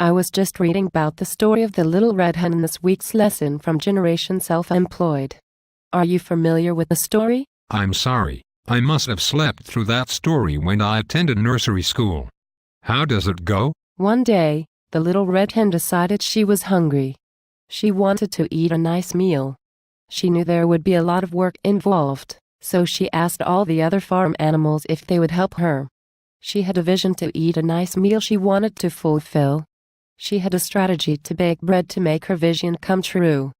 I was just reading about the story of the Little Red Hen in this week's lesson from Generation Self-Employed. Are you familiar with the story? I'm sorry, I must have slept through that story when I attended nursery school. How does it go? One day, the Little Red Hen decided she was hungry. She wanted to eat a nice meal. She knew there would be a lot of work involved, so she asked all the other farm animals if they would help her. She had a vision to eat a nice meal she wanted to fulfill. She had a strategy to bake bread to make her vision come true.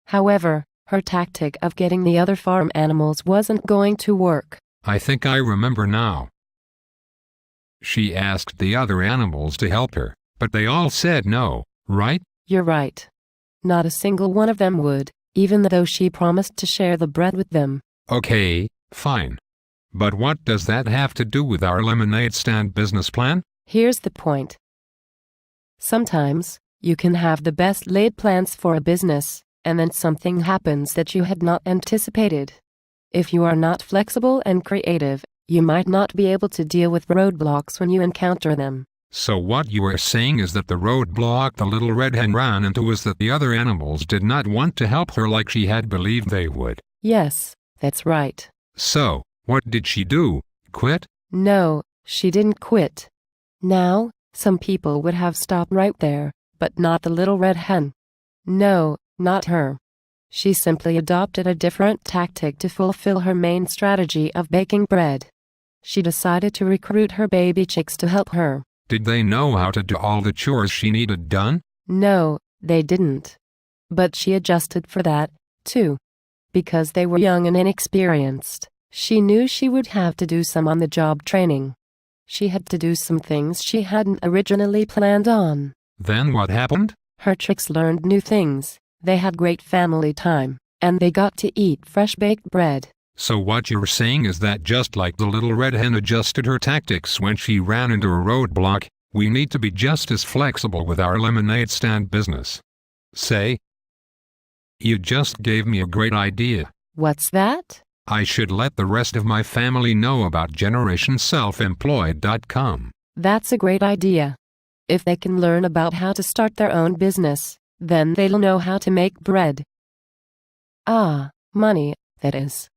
However, her tactic of getting the other farm animals wasn't going to work. I think I remember now. She asked the other animals to help her, but they all said no, right? You're right. Not a single one of them would, even though she promised to share the bread with them. Okay, fine. But what does that have to do with our lemonade stand business plan? Here's the point. Sometimes, you can have the best laid plans for a business, and then something happens that you had not anticipated. If you are not flexible and creative, you might not be able to deal with roadblocks when you encounter them. So what you are saying is that the roadblock the Little Red Hen ran into was that the other animals did not want to help her like she had believed they would. Yes, that's right. So, what did she do? Quit? No, she didn't quit. Now, some people would have stopped right there, but not the Little Red Hen. No, not her. She simply adopted a different tactic to fulfill her main strategy of baking bread. She decided to recruit her baby chicks to help her. Did they know how to do all the chores she needed done? No, they didn't. But she adjusted for that, too. Because they were young and inexperienced, she knew she would have to do some on-the-job training. She had to do some things she hadn't originally planned on. Then what happened? Her chicks learned new things, they had great family time, and they got to eat fresh baked bread. So what you're saying is that just like the Little Red Hen adjusted her tactics when she ran into a roadblock, we need to be just as flexible with our lemonade stand business. Say, you just gave me a great idea. What's that? I should let the rest of my family know about GenerationSelfEmployed.com. That's a great idea. If they can learn about how to start their own business, then they'll know how to make bread. Ah, money, that is.